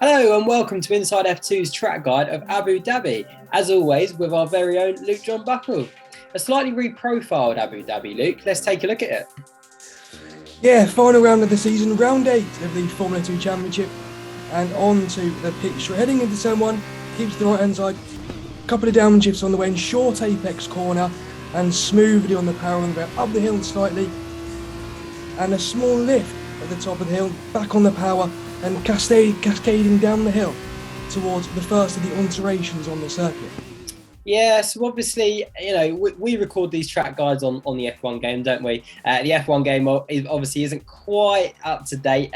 Hello and welcome to Inside F2's track guide of Abu Dhabi, as always with our very own Luke John Buckle. A slightly reprofiled Abu Dhabi, Luke. Let's take a look at it. Yeah, final round of the season, round 8 of the Formula 2 Championship, and on to the pitch. We're heading into turn 1, keeps the right hand side, a couple of downwind shifts on the way in, short apex corner, and smoothly on the power on the way up the hill slightly, and a small lift at the top of the hill, back on the power, and cascading down the hill towards the first of the alterations on the circuit. Yeah, so obviously, we record these track guides on the F1 game, don't we? The F1 game obviously isn't quite up to date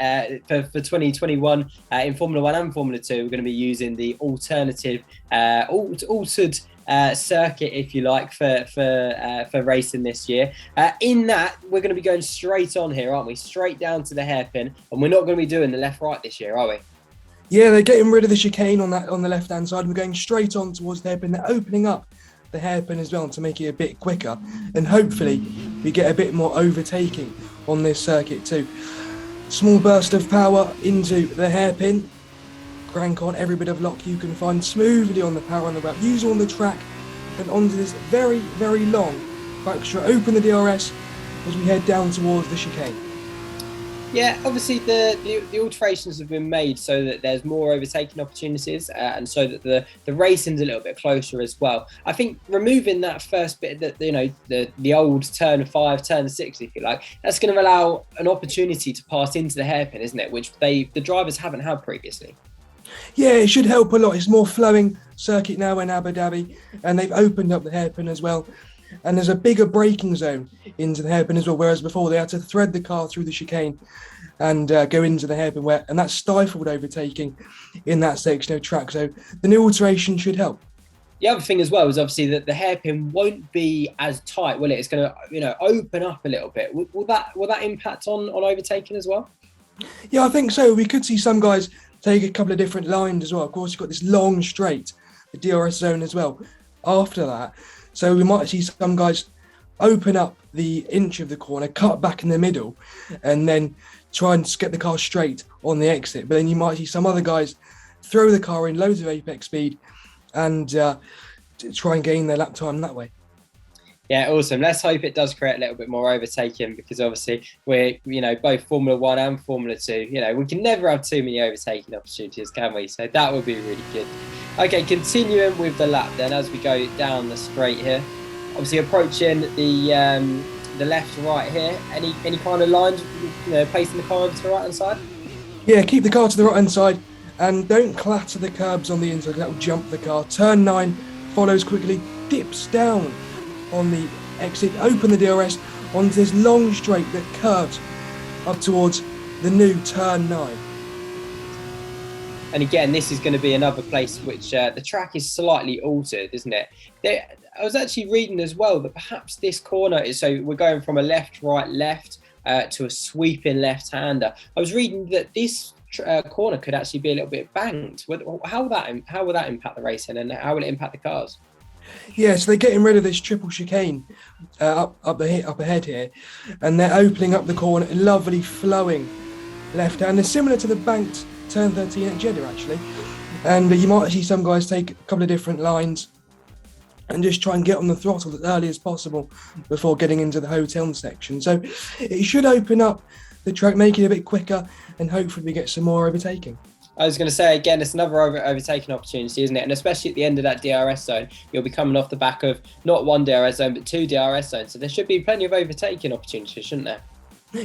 for 2021 in Formula 1 and Formula 2. We're going to be using the altered circuit, if you like, for racing this year. In that, we're going to be going straight on here, aren't we? Straight down to the hairpin, and we're not going to be doing the left-right this year, are we? Yeah, they're getting rid of the chicane on the left-hand side. We're going straight on towards the hairpin. They're opening up the hairpin as well to make it a bit quicker, and hopefully we get a bit more overtaking on this circuit too. Small burst of power into the hairpin. Crank on every bit of lock you can find smoothly on the power on the route. Use on the track and onto this very, very long backstroke. Open the DRS as we head down towards the chicane. Yeah, obviously the alterations have been made so that there's more overtaking opportunities and so that the racing's a little bit closer as well. I think removing that first bit, that the old turn 5, turn 6, if you like, that's going to allow an opportunity to pass into the hairpin, isn't it? Which the drivers haven't had previously. Yeah, it should help a lot. It's more flowing circuit now in Abu Dhabi, and they've opened up the hairpin as well. And there's a bigger braking zone into the hairpin as well, whereas before they had to thread the car through the chicane and go into the hairpin, and that stifled overtaking in that section of track. So the new alteration should help. The other thing as well is obviously that the hairpin won't be as tight, will it? It's going to open up a little bit. Will that impact on overtaking as well? Yeah, I think so. We could see some guys take a couple of different lines as well. Of course, you've got this long straight, the DRS zone as well after that. So we might see some guys open up the inch of the corner, cut back in the middle, and then try and get the car straight on the exit. But then you might see some other guys throw the car in loads of apex speed and try and gain their lap time that way. Yeah, awesome. Let's hope it does create a little bit more overtaking, because obviously we're, both Formula 1 and Formula 2, we can never have too many overtaking opportunities, can we? So that would be really good. Okay, continuing with the lap then as we go down the straight here. Obviously approaching the left to right here. Any kind of lines, placing the car over to the right hand side? Yeah, keep the car to the right hand side and don't clatter the curbs on the inside. That will jump the car. Turn 9 follows quickly, dips down on the exit, open the DRS onto this long straight that curves up towards the new turn 9. And again, this is going to be another place which the track is slightly altered, isn't it? I was actually reading as well that perhaps this corner is, so we're going from a left, right, left to a sweeping left-hander. I was reading that this corner could actually be a little bit banked. How will that impact the racing, and how will it impact the cars? Yeah, so they're getting rid of this triple chicane up ahead here, and they're opening up the corner, lovely flowing left-hander, similar to the banked turn 13 at Jeddah actually. And you might see some guys take a couple of different lines and just try and get on the throttle as early as possible before getting into the hotel section. So it should open up the track, make it a bit quicker, and hopefully we get some more overtaking. I was going to say, again, it's another overtaking opportunity, isn't it? And especially at the end of that DRS zone, you'll be coming off the back of not one DRS zone, but 2 DRS zones. So there should be plenty of overtaking opportunities, shouldn't there?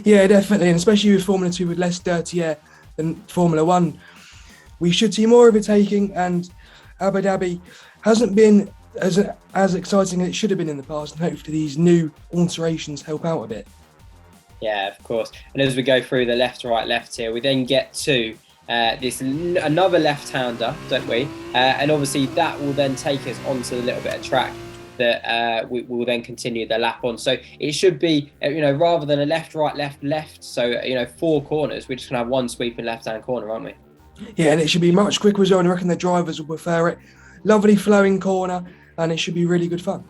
Yeah, definitely. And especially with Formula 2 with less dirty air than Formula 1, we should see more overtaking, and Abu Dhabi hasn't been as exciting as it should have been in the past, and hopefully these new alterations help out a bit. Yeah, of course. And as we go through the left, right, left here, we then get to another left-hander, don't we? And obviously that will then take us onto a little bit of track that we will then continue the lap on. So it should be, rather than a left, right, left, left. So, 4 corners, we're just going to have one sweeping left-hand corner, aren't we? Yeah, and it should be much quicker as well. And I reckon the drivers will prefer it. Lovely flowing corner, and it should be really good fun.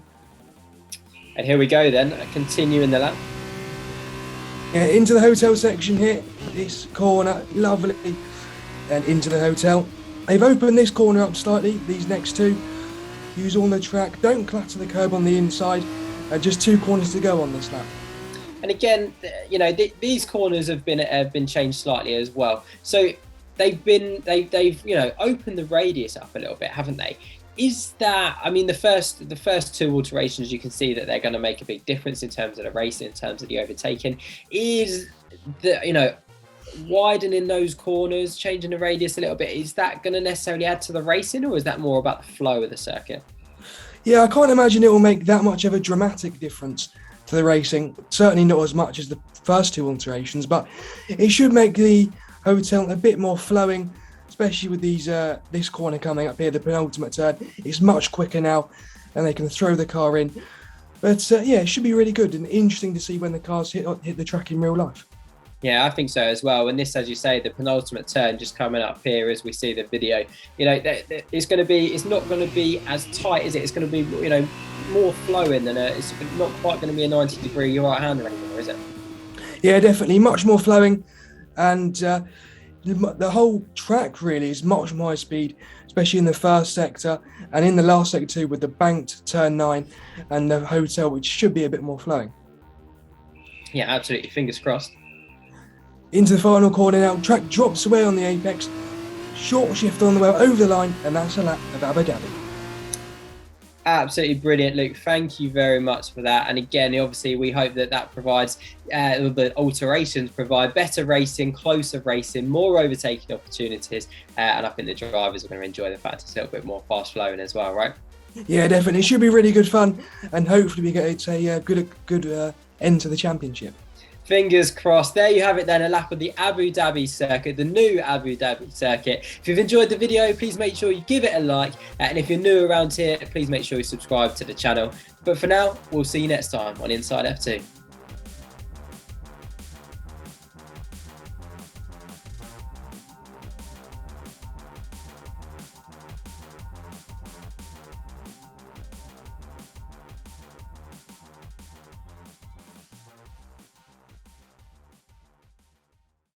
And here we go then, continuing the lap. Yeah, into the hotel section here. This corner, lovely and into the hotel. They've opened this corner up slightly, these next two. Use all the track, don't clatter the curb on the inside, just 2 corners to go on this lap. And again, you know, these corners have been changed slightly as well. So they've you know, opened the radius up a little bit, haven't they? Is that, I mean, the first 2 alterations, you can see that they're going to make a big difference in terms of the racing, in terms of the overtaking. Is the, you know, widening those corners, changing the radius a little bit, is that going to necessarily add to the racing, or is that more about the flow of the circuit? Yeah, I can't imagine it will make that much of a dramatic difference to the racing. Certainly not as much as the first 2 alterations, but it should make the hotel a bit more flowing, especially with these this corner coming up here, the penultimate turn. It's much quicker now, and they can throw the car in. But yeah, it should be really good and interesting to see when the cars hit the track in real life. Yeah, I think so as well. And this, as you say, the penultimate turn just coming up here as we see the video, you know, it's not going to be as tight, is it? It's going to be, you know, more flowing than it's not quite going to be a 90-degree right-hander anymore, is it? Yeah, definitely much more flowing, and the whole track really is much more high speed, especially in the first sector and in the last sector too, with the banked turn 9 and the hotel, which should be a bit more flowing. Yeah, absolutely. Fingers crossed. Into the final corner now, track drops away on the apex, short shift on the way over the line, and that's a lap of Abu Dhabi. Absolutely brilliant, Luke. Thank you very much for that. And again, obviously, we hope that provides, the alterations provide better racing, closer racing, more overtaking opportunities. And I think the drivers are going to enjoy the fact it's a little bit more fast flowing as well, right? Yeah, definitely. It should be really good fun. And hopefully we get a good end to the championship. Fingers crossed. There you have it then, a lap of the Abu Dhabi circuit, the new Abu Dhabi circuit. If you've enjoyed the video, please make sure you give it a like. And if you're new around here, please make sure you subscribe to the channel. But for now, we'll see you next time on Inside F2.